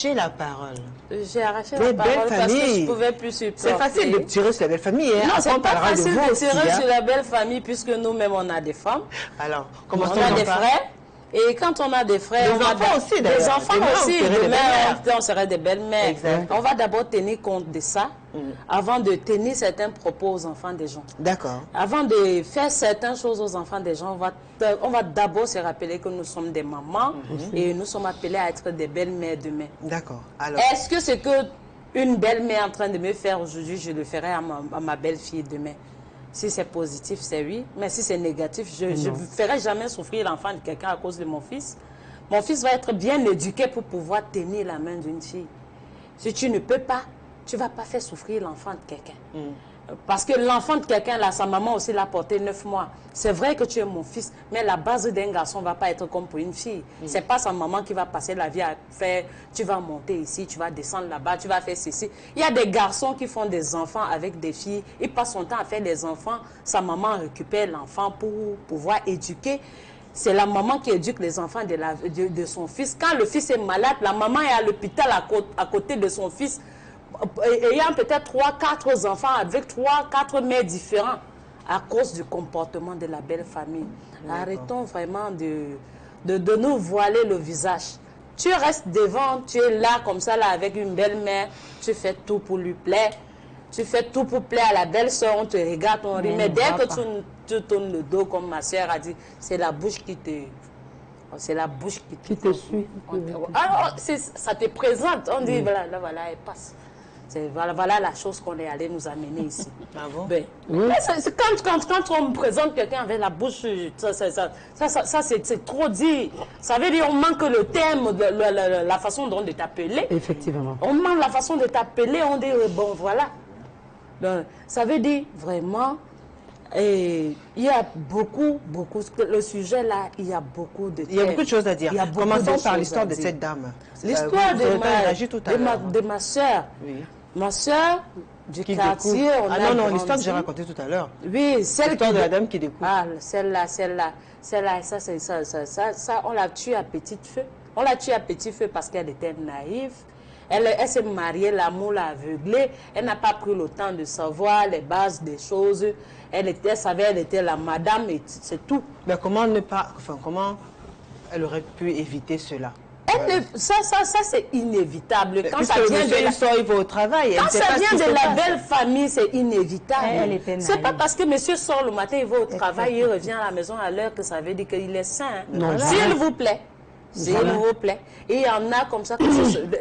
J'ai la parole. J'ai arraché la parole parce que je ne pouvais plus supporter. C'est facile de tirer sur la belle famille. Hein? Non, c'est pas facile de tirer hein? sur la belle famille puisque nous-mêmes, on a des femmes. Alors, comment on a des frères. Et quand on a des frères, des enfants aussi, des enfants aussi. Demain, on serait des belles-mères. On va d'abord tenir compte de ça avant de tenir certains propos aux enfants des gens. D'accord. Avant de faire certaines choses aux enfants des gens, on va d'abord se rappeler que nous sommes des mamans et nous sommes appelés à être des belles-mères demain. D'accord. Est-ce que ce que une belle-mère est en train de me faire aujourd'hui, je le ferai à ma belle-fille demain? Si c'est positif, c'est oui. Mais si c'est négatif, je ne ferai jamais souffrir l'enfant de quelqu'un à cause de mon fils. Mon fils va être bien éduqué pour pouvoir tenir la main d'une fille. Si tu ne peux pas, tu ne vas pas faire souffrir l'enfant de quelqu'un. Parce que l'enfant de quelqu'un, là, sa maman aussi l'a porté 9 mois. C'est vrai que tu es mon fils, mais la base d'un garçon ne va pas être comme pour une fille. Ce n'est pas sa maman qui va passer la vie à faire, tu vas monter ici, tu vas descendre là-bas, tu vas faire ceci. Il y a des garçons qui font des enfants avec des filles, ils passent son temps à faire des enfants, sa maman récupère l'enfant pour pouvoir éduquer. C'est la maman qui éduque les enfants de son fils. Quand le fils est malade, la maman est à l'hôpital à côté de son fils, ayant peut-être 3, 4 enfants avec 3, 4 mères différents à cause du comportement de la belle famille. Arrêtons vraiment de nous voiler le visage. Tu restes devant, tu es là comme ça, là, avec une belle-mère, tu fais tout pour lui plaire, tu fais tout pour plaire à la belle-sœur, on te regarde, on rit, mais dès que tu tournes le dos, comme ma soeur a dit, c'est la bouche qui te... C'est la bouche qui te suit. Alors, ça te présente, on dit, voilà, elle passe. Voilà la chose qu'on est allé nous amener ici. Ah bon? Quand on me présente quelqu'un avec la bouche, ça c'est trop dit. Ça veut dire qu'on manque le terme, la façon dont de t'appeler. Effectivement. On manque la façon de t'appeler, on dit, bon, voilà. Donc, ça veut dire vraiment, il y a beaucoup, le sujet là, il y a beaucoup de thèmes. Il y a beaucoup de choses à dire. Commençons par l'histoire de cette dame. L'histoire de ma soeur. Oui. Ma soeur du quartier, non, l'histoire que j'ai racontée tout à l'heure. Oui, celle de la dame qui découvre. Ah, celle-là, ça, on l'a tuée à petit feu. On l'a tuée à petit feu parce qu'elle était naïve. Elle s'est mariée, l'amour l'a aveuglée. Elle n'a pas pris le temps de savoir les bases des choses. Elle savait, elle était la madame et c'est tout. Mais comment comment elle aurait pu éviter cela? Ça c'est inévitable. Quand ça vient il va au travail. Quand ça vient de la belle famille, c'est inévitable. C'est pas parce que monsieur sort le matin, il va au travail, il revient à la maison à l'heure que ça veut dire qu'il est sain. S'il vous plaît. S'il vous plaît. Et il y en a comme ça,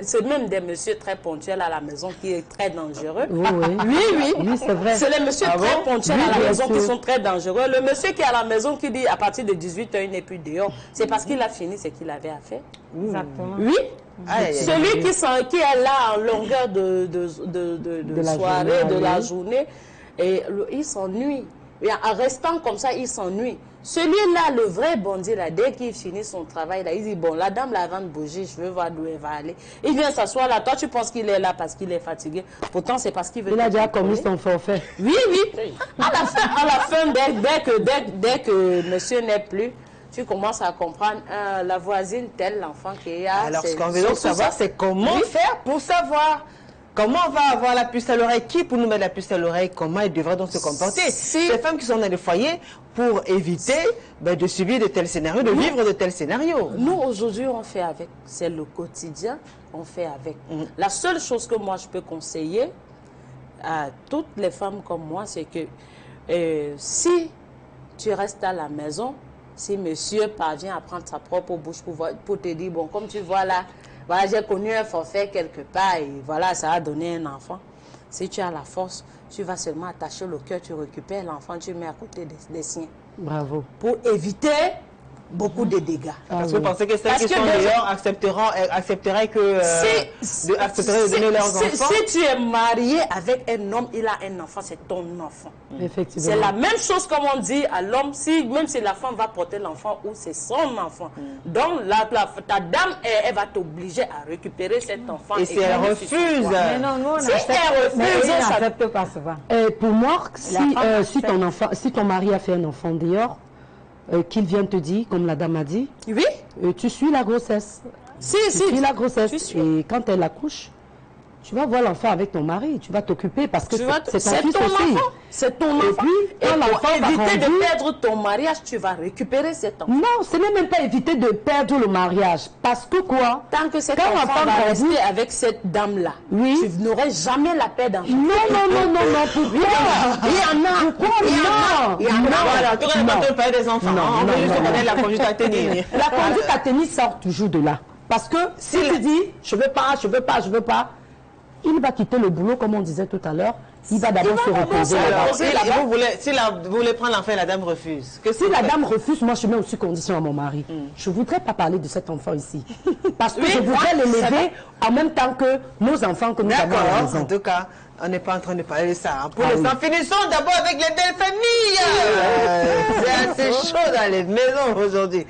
c'est même des messieurs très ponctuels à la maison qui est très dangereux. Oui, c'est vrai. C'est les messieurs très ponctuels à la maison qui sont très dangereux. Le monsieur qui est à la maison qui dit à partir de 18 h il n'est plus dehors, c'est parce qu'il a fini ce qu'il avait à faire. Exactement. Oui. Celui qui est là en longueur de soirée, de la journée, et il s'ennuie. En restant comme ça, il s'ennuie. Celui-là, le vrai bandit, là, dès qu'il finit son travail, là, il dit, bon, la dame, là, avant de bouger, je veux voir d'où elle va aller. Il vient s'asseoir là. Toi, tu penses qu'il est là parce qu'il est fatigué. Pourtant, c'est parce qu'il veut... Il a déjà commis son forfait. Oui. À la fin, dès que monsieur n'est plus, tu commences à comprendre la voisine, tel l'enfant qu'il y a. Alors, ce qu'on veut donc savoir, c'est comment faire pour savoir. Comment on va avoir la puce à l'oreille? Qui pour nous mettre la puce à l'oreille? Comment elle devrait donc se comporter? Ces femmes qui sont dans les foyers pour éviter de subir de tels scénarios, de vivre de tels scénarios. Nous, aujourd'hui, on fait avec. C'est le quotidien, on fait avec. La seule chose que moi, je peux conseiller à toutes les femmes comme moi, c'est que si tu restes à la maison, si monsieur parvient à prendre sa propre bouche pour te dire, bon, comme tu vois là, voilà, j'ai connu un forfait quelque part et voilà, ça a donné un enfant. Si tu as la force, tu vas seulement attacher le cœur, tu récupères l'enfant, tu mets à côté des siens. Bravo. Pour éviter beaucoup de dégâts. Parce que vous pensez que celles qui sont dehors accepteraient de donner leurs enfants? Si tu es marié avec un homme, il a un enfant, c'est ton enfant. Effectivement. C'est la même chose comme on dit à l'homme, même si la femme va porter l'enfant ou c'est son enfant. Donc ta dame, elle va t'obliger à récupérer cet enfant. Et si elle refuse? Mais non, nous, si elle refuse, on n'accepte pas souvent. Pour moi, si ton mari a fait un enfant dehors, qu'il vient te dire, comme la dame a dit, oui, tu suis la grossesse. puis la grossesse. Et quand elle accouche, tu vas voir l'enfant avec ton mari, tu vas t'occuper parce que c'est ton fils aussi. C'est ton enfant. Et puis, quand pour éviter de perdre ton mariage, tu vas récupérer cet enfant. Non, ce n'est même pas éviter de perdre le mariage. Parce que quoi? Tant que cet enfant va rester avec cette dame-là, tu n'aurais jamais la paix d'enfant. Non, pourquoi? Il y en a. Pourquoi? Non. Il y en a. Voilà, tu ne pas des enfants. On veut juste connaître la conduite à tenir. La conduite à tenir sort toujours de là. Parce que si tu dis, je veux pas, il va quitter le boulot, comme on disait tout à l'heure. Il va d'abord se reposer. Si vous voulez prendre l'enfant et la dame refuse. Si la dame refuse, moi je mets aussi condition à mon mari. Je ne voudrais pas parler de cet enfant ici. Parce que je voudrais l'élever en même temps que nos enfants que nous avons à la maison. En tout cas, on n'est pas en train de parler de ça. Pour l'instant, finissons d'abord avec les belles familles. C'est assez chaud dans les maisons aujourd'hui.